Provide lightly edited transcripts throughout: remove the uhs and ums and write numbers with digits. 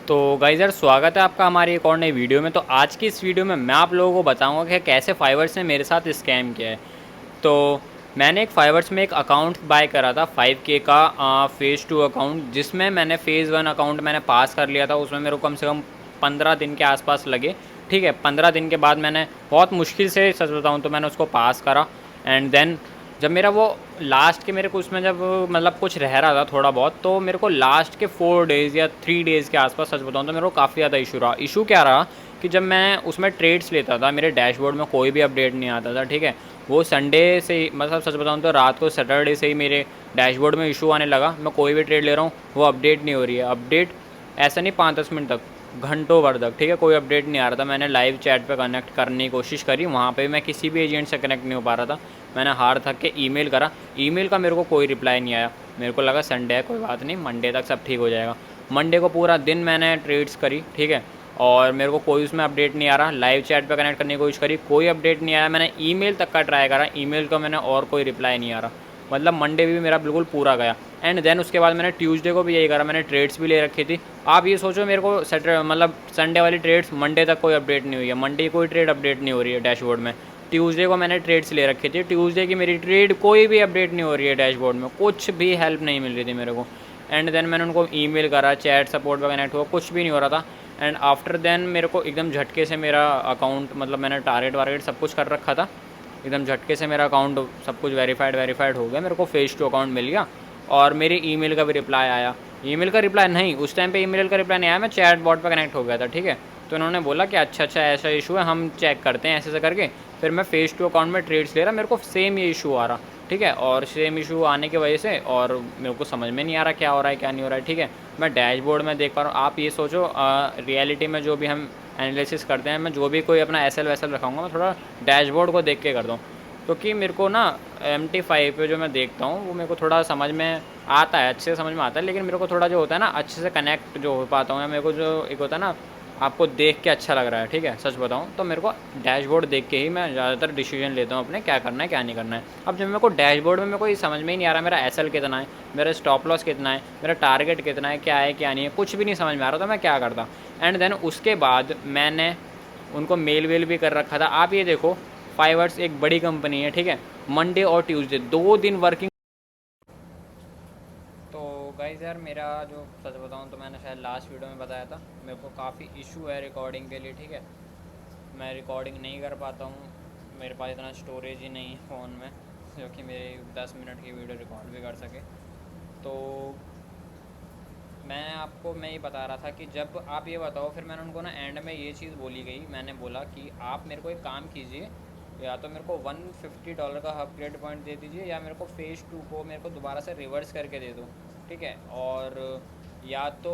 तो गाइस यार, स्वागत है आपका हमारी एक और नई वीडियो में। तो आज की इस वीडियो में मैं आप लोगों को बताऊंगा कि कैसे फाइवर्स ने मेरे साथ स्कैम किया है। तो मैंने एक फाइवर्स में एक अकाउंट बाय करा था 5K का फ़ेज़ 2 अकाउंट, जिसमें मैंने फ़ेज़ 1 अकाउंट मैंने पास कर लिया था। उसमें मेरे को कम से कम 15 दिन के आसपास लगे। ठीक है, 15 दिन के बाद मैंने बहुत मुश्किल से, सच बताऊँ तो, मैंने उसको पास करा। एंड देन जब मेरा वो लास्ट के मेरे को उसमें जब मतलब कुछ रह रहा था थोड़ा बहुत, तो मेरे को लास्ट के 4 डेज़ या 3 डेज़ के आसपास, सच बताऊँ तो, मेरे को काफ़ी ज़्यादा इशू रहा। इशू क्या रहा कि जब मैं उसमें ट्रेड्स लेता था, मेरे डैशबोर्ड में कोई भी अपडेट नहीं आता था। ठीक है, वो संडे से ही, मतलब सच बताऊँ तो रात को सैटरडे से ही मेरे डैशबोर्ड में इशू आने लगा। मैं कोई भी ट्रेड ले रहा हूँ, वो अपडेट नहीं हो रही है। अपडेट ऐसा नहीं 5-10 मिनट तक, घंटों भर तक। ठीक है, कोई अपडेट नहीं आ रहा था। मैंने लाइव चैट पे कनेक्ट करने की कोशिश करी, वहाँ पे मैं किसी भी एजेंट से कनेक्ट नहीं हो पा रहा था। मैंने हार थक के ईमेल करा, ईमेल का मेरे को कोई रिप्लाई नहीं आया। मेरे को लगा संडे है, कोई बात नहीं, मंडे तक सब ठीक हो जाएगा। मंडे को पूरा दिन मैंने ट्रेड्स करी। ठीक है, और मेरे को कोई उसमें अपडेट नहीं आ रहा। लाइव चैट पे कनेक्ट करने की कोशिश करी, कोई अपडेट नहीं आया। मैंने ईमेल तक का ट्राई करा, ईमेल का मैंने और कोई रिप्लाई नहीं आ रहा। मतलब मंडे भी मेरा बिल्कुल पूरा गया। एंड देन उसके बाद मैंने ट्यूसडे को भी यही करा। मैंने ट्रेड्स भी ले रखी थी। आप ये सोचो, मेरे को सैटरडे मतलब संडे वाली ट्रेड्स मंडे तक कोई अपडेट नहीं हुई है। मंडे की कोई ट्रेड अपडेट नहीं हो रही है डैशबोर्ड में। ट्यूसडे को मैंने ट्रेड्स ले रखी थी, ट्यूसडे की मेरी ट्रेड कोई भी अपडेट नहीं हो रही है डैशबोर्ड में, कुछ भी हेल्प नहीं मिल रही थी मेरे को। एंड देन मैंने उनको ईमेल करा, चैट सपोर्ट पर कनेक्ट हुआ, कुछ भी नहीं हो रहा था। एंड आफ्टर देन मेरे को एकदम झटके से मेरा अकाउंट, मतलब मैंने टारगेट वारगेट सब कुछ कर रखा था, एकदम झटके से मेरा अकाउंट सब कुछ वेरीफाइड हो गया। मेरे को फ़ेज़ 2 अकाउंट मिल गया और मेरी ईमेल का भी रिप्लाई आया। ईमेल का रिप्लाई नहीं, उस टाइम पे ईमेल का रिप्लाई नहीं आया, मैं चैट बॉट पर कनेक्ट हो गया था। ठीक है, तो उन्होंने बोला कि अच्छा ऐसा इशू है, हम चेक करते हैं, ऐसे ऐसे करके। फिर मैं फ़ेज़ 2 अकाउंट में ट्रेड्स ले रहा, मेरे को सेम ये इशू आ रहा। ठीक है, और सेम इशू आने की वजह से और मेरे को समझ में नहीं आ रहा क्या हो रहा है क्या नहीं हो रहा है। ठीक है, मैं डैशबोर्ड में देख पा रहा हूँ। आप ये सोचो, रियलिटी में जो भी हम एनालिसिस करते हैं, मैं जो भी कोई अपना एस एल वैसल रखाऊँगा, मैं थोड़ा डैशबोर्ड को देख के करता हूँ। क्योंकि मेरे को ना MT5 पे जो मैं देखता हूँ, वो मेरे को थोड़ा समझ में आता है, अच्छे से समझ में आता है। लेकिन मेरे को थोड़ा जो होता है ना, अच्छे से कनेक्ट जो हो पाता हूँ, या मेरे को जो एक होता है ना, आपको देख के अच्छा लग रहा है। ठीक है, सच बताऊँ तो मेरे को डैशबोर्ड देख के ही मैं ज़्यादातर डिसीजन लेता हूँ अपने, क्या करना है क्या नहीं करना है। अब जब मेरे को डैशबोर्ड में मेरे को ये समझ में ही नहीं आ रहा मेरा SL कितना है, मेरा स्टॉप लॉस कितना है, मेरा टारगेट कितना है क्या नहीं है, कुछ भी नहीं समझ में आ रहा, तो मैं क्या करता। एंड देन उसके बाद मैंने उनको मेल वेल भी कर रखा था। आप ये देखो, फाइवर्स एक बड़ी कंपनी है। ठीक है, मंडे और ट्यूसडे 2 दिन वर्किंग। तो गाइज़ यार, मेरा जो सच बताऊँ तो मैंने शायद लास्ट वीडियो में बताया था, मेरे को काफ़ी इशू है रिकॉर्डिंग के लिए। ठीक है, मैं रिकॉर्डिंग नहीं कर पाता हूँ, मेरे पास इतना स्टोरेज ही नहीं है फ़ोन में जो कि मेरी 10 मिनट की वीडियो रिकॉर्ड भी कर सके। तो मैं ये बता रहा था कि जब आप ये बताओ, फिर मैंने उनको ना एंड में ये चीज़ बोली गई, मैंने बोला कि आप मेरे को एक काम कीजिए, या तो मेरे को $150 का अपग्रेड पॉइंट दे दीजिए, या मेरे को फ़ेज़ 2 को मेरे को दोबारा से रिवर्स करके दे दो। ठीक है, और या तो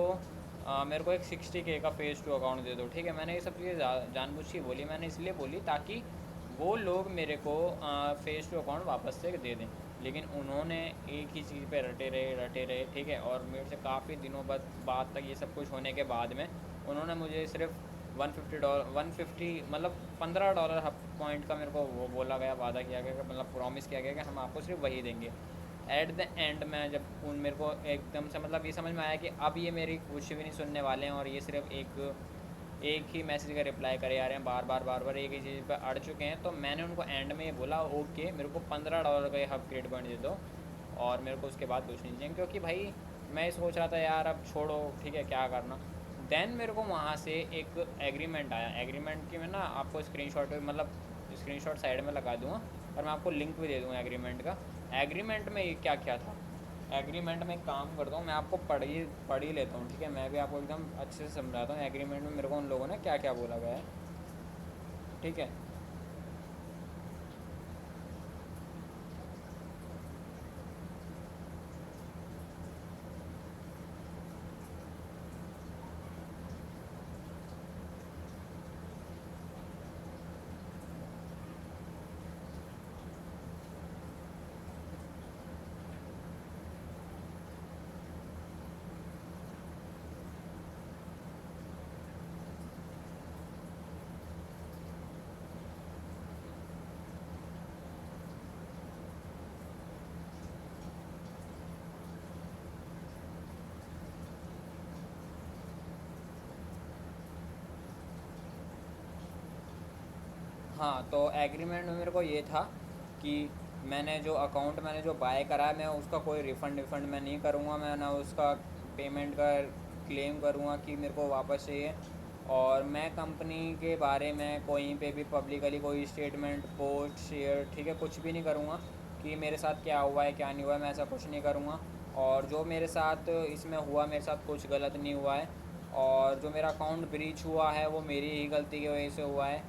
मेरे को एक 60K का फ़ेज़ 2 अकाउंट दे दो। ठीक है, मैंने ये सब चीज़ें जानबूझ के बोली, मैंने इसलिए बोली ताकि वो लोग मेरे को फ़ेज़ 2 अकाउंट वापस से दे दें। लेकिन उन्होंने एक ही चीज़ पे रटे रहे। ठीक है, और मेरे से काफ़ी दिनों बाद तक ये सब कुछ होने के बाद में उन्होंने मुझे सिर्फ $150, 150 मतलब $15 हब पॉइंट का मेरे को वो बोला गया, वादा किया गया, मतलब प्रॉमिस किया गया कि हम आपको सिर्फ वही देंगे। एट द एंड में जब उन मेरे को एकदम से मतलब ये समझ में आया कि अब ये मेरी कुछ भी नहीं सुनने वाले हैं, और ये सिर्फ एक ही मैसेज का रिप्लाई करे जा रहे हैं, बार बार एक ही चीज़ पर अड़ चुके हैं। तो मैंने उनको एंड में ये बोला, ओके मेरे को $15 का ये हब क्रेडिट पॉइंट दे दो, और मेरे को उसके बाद कुछ नहीं चाहिए। क्योंकि भाई मैं सोच रहा था यार अब छोड़ो, ठीक है क्या करना। देन मेरे को वहाँ से एक एग्रीमेंट आया। एग्रीमेंट की मैं ना आपको स्क्रीनशॉट, मतलब स्क्रीनशॉट साइड में लगा दूँगा, और मैं आपको लिंक भी दे दूँगा एग्रीमेंट का। एग्रीमेंट में ये क्या क्या था, एग्रीमेंट में एक काम करता हूँ, मैं आपको पढ़ ही लेता हूँ। ठीक है, मैं भी आपको एकदम अच्छे से समझाता हूँ एग्रीमेंट में मेरे को उन लोगों ने क्या क्या बोला गया है। ठीक है, हाँ, तो एग्रीमेंट में मेरे को ये था कि मैंने जो अकाउंट मैंने जो बाय करा है, मैं उसका कोई रिफ़ंड मैं नहीं करूँगा। मैं ना उसका पेमेंट का क्लेम करूँगा कि मेरे को वापस चाहिए। और मैं कंपनी के बारे में कहीं पे भी पब्लिकली कोई स्टेटमेंट, पोस्ट, शेयर, ठीक है, कुछ भी नहीं करूँगा कि मेरे साथ क्या हुआ है क्या नहीं हुआ है, मैं ऐसा कुछ नहीं करूँगा। और जो मेरे साथ इसमें हुआ, मेरे साथ कुछ गलत नहीं हुआ है। और जो मेरा अकाउंट ब्रीच हुआ है वो मेरी ही गलती की वजह से हुआ है।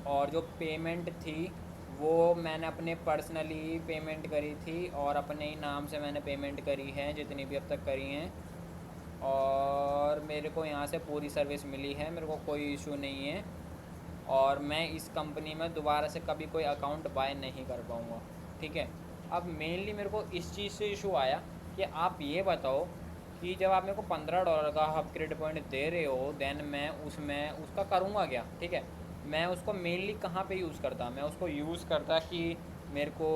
और जो पेमेंट थी वो मैंने अपने पर्सनली पेमेंट करी थी और अपने ही नाम से मैंने पेमेंट करी है, जितनी भी अब तक करी हैं। और मेरे को यहाँ से पूरी सर्विस मिली है, मेरे को कोई इशू नहीं है। और मैं इस कंपनी में दोबारा से कभी कोई अकाउंट बाय नहीं कर पाऊँगा, ठीक है। अब मेनली मेरे को इस चीज़ से इशू आया कि आप ये बताओ कि जब आप मेरे को $15 का अपग्रेड पॉइंट दे रहे हो, देन मैं उसमें उसका करूँगा क्या, ठीक है। मैं उसको मेनली कहाँ पे यूज़ करता, मैं उसको यूज़ करता कि मेरे को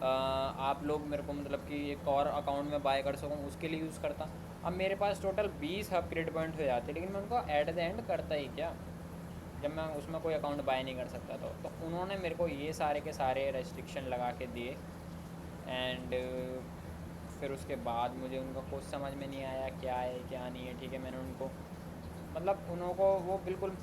आप लोग मेरे को मतलब कि एक और अकाउंट में बाय कर सकूँ, उसके लिए यूज़ करता। अब मेरे पास टोटल 20 अपग्रेड पॉइंट हो जाते, लेकिन मैं उनको एट द एंड करता ही क्या, जब मैं उसमें कोई अकाउंट बाय नहीं कर सकता। तो उन्होंने मेरे को ये सारे के सारे रेस्ट्रिक्शन लगा के दिए। एंड फिर उसके बाद मुझे उनका कुछ समझ में नहीं आया क्या है क्या नहीं है, ठीक है। मैंने उनको मतलब उनको वो बिल्कुल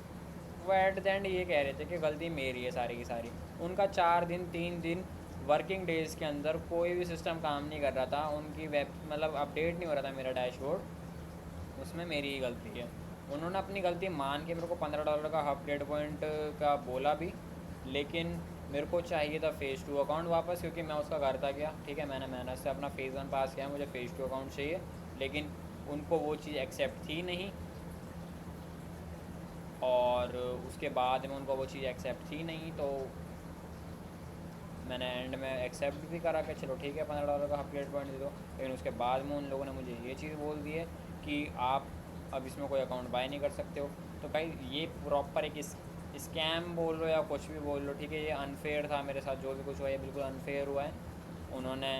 वो एट द एंड ये कह रहे थे कि गलती मेरी है सारी की सारी। उनका 4 दिन 3 दिन वर्किंग डेज़ के अंदर कोई भी सिस्टम काम नहीं कर रहा था, उनकी वेब मतलब अपडेट नहीं हो रहा था मेरा डैशबोर्ड, उसमें मेरी ही गलती है। उन्होंने अपनी गलती मान के मेरे को $15 का अपग्रेड पॉइंट का बोला भी, लेकिन मेरे को चाहिए था फ़ेज़ 2 अकाउंट वापस, क्योंकि मैं उसका करता गया, ठीक है। मैंने मेहनत से अपना फ़ेज़ 1 पास किया, मुझे फ़ेज़ 2 अकाउंट चाहिए, लेकिन उनको वो चीज़ एक्सेप्ट थी नहीं। और उसके बाद में उनको वो चीज़ एक्सेप्ट थी नहीं, तो मैंने एंड में एक्सेप्ट भी करा कि चलो ठीक है $15 का अपग्रेड पॉइंट दे दो। लेकिन उसके बाद में उन लोगों ने मुझे ये चीज़ बोल दी है कि आप अब इसमें कोई अकाउंट बाय नहीं कर सकते हो। तो भाई ये प्रॉपर एक स्कैम बोल लो या कुछ भी बोल लो, ठीक है। ये अनफेयर था मेरे साथ, जो भी कुछ हुआ ये बिल्कुल अनफेयर हुआ है। उन्होंने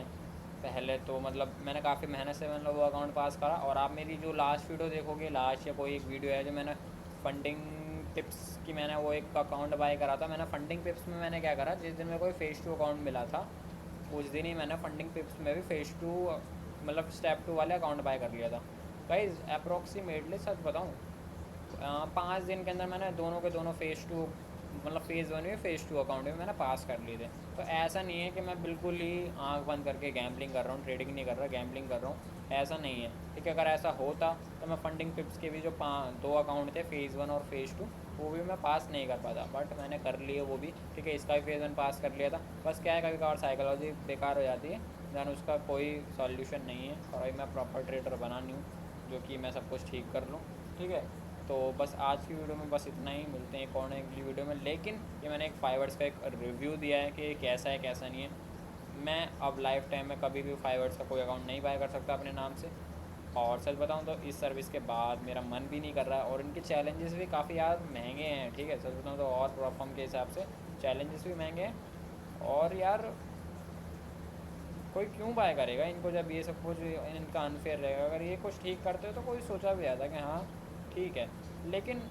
पहले तो मतलब मैंने काफ़ी मेहनत से मैंने वो अकाउंट पास करा। और आप मेरी जो लास्ट वीडियो देखोगे, लास्ट या कोई एक वीडियो है जो मैंने फंडिंग टिप्स की, मैंने वो एक अकाउंट बाय करा था। मैंने फंडिंग टिप्स में मैंने क्या करा, जिस दिन मेरे को फ़ेज़ 2 अकाउंट मिला था उस दिन ही मैंने फंडिंग टिप्स में भी फ़ेज़ 2 मतलब स्टेप 2 वाले अकाउंट बाय कर लिया था। गाइज़ अप्रॉक्सीमेटली सच बताऊँ 5 दिन के अंदर मैंने दोनों के दोनों फ़ेज़ 2 मतलब फ़ेज़ 1 भी फ़ेज़ 2 अकाउंट भी मैंने पास कर लिए थे। तो ऐसा नहीं है कि मैं बिल्कुल ही आँख बंद करके गैम्बलिंग कर रहा हूँ, ट्रेडिंग नहीं कर रहा, गैम्बलिंग कर रहा हूँ, ऐसा नहीं है, ठीक है। अगर ऐसा होता तो मैं फंडिंग टिप्स के भी जो 2 अकाउंट थे, फ़ेज़ 1 और फ़ेज़ 2, वो भी मैं पास नहीं कर पाता, बट मैंने कर लिए वो भी, ठीक है। इसका भी फ़ेज़ 1 पास कर लिया था। बस क्या है, कभी कभार साइकोलॉजी बेकार हो जाती है, दैन उसका कोई सॉल्यूशन नहीं है। और अभी मैं प्रॉपर ट्रेडर बना नहीं हूँ जो कि मैं सब कुछ ठीक कर लूँ, ठीक है। तो बस आज की वीडियो में बस इतना ही, मिलते हैं एक और अगली वीडियो में। लेकिन ये मैंने एक फाइवर्स का एक रिव्यू दिया है कि कैसा है कैसा नहीं है। मैं अब लाइफ टाइम में कभी भी फाइवर्स का कोई अकाउंट नहीं बाय कर सकता अपने नाम से। और सच बताऊं तो इस सर्विस के बाद मेरा मन भी नहीं कर रहा है, और इनके चैलेंजेस भी काफ़ी यार महंगे हैं, ठीक है। सच बताऊं तो और प्लेटफॉर्म के हिसाब से चैलेंजेस भी महंगे हैं। और यार कोई क्यों बाय करेगा इनको जब ये सब कुछ इनका अनफेयर रहेगा। अगर ये कुछ ठीक करते हो तो कोई सोचा भी आता कि हाँ ठीक है। लेकिन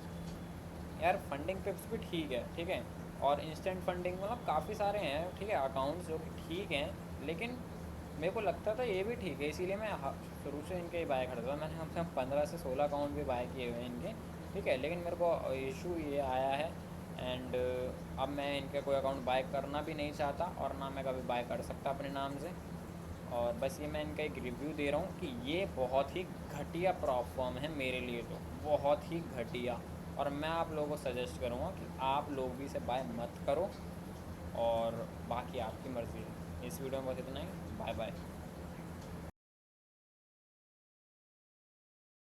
यार फंडिंग टिप्स भी ठीक है, ठीक है। और इंस्टेंट फंडिंग मतलब काफ़ी सारे हैं, ठीक है, अकाउंट्स जो कि ठीक हैं। लेकिन मेरे को लगता था ये भी ठीक है, इसीलिए मैं शुरू से इनके ही बाय करता था। मैंने हमसे 15 से 16 अकाउंट भी बाय किए हुए हैं इनके, ठीक है। लेकिन मेरे को इशू ये आया है, एंड अब मैं इनके कोई अकाउंट बाय करना भी नहीं चाहता, और ना मैं कभी बाय कर सकता अपने नाम से। और बस ये मैं इनका एक रिव्यू दे रहा हूँ कि ये बहुत ही घटिया प्लेटफॉर्म है मेरे लिए, तो बहुत ही घटिया। और मैं आप लोगों को सजेस्ट करूँगा कि आप लोग भी इसे बाय मत करो, और बाकी आपकी मर्ज़ी है। इस वीडियो में बस इतना ही, बाय बाय।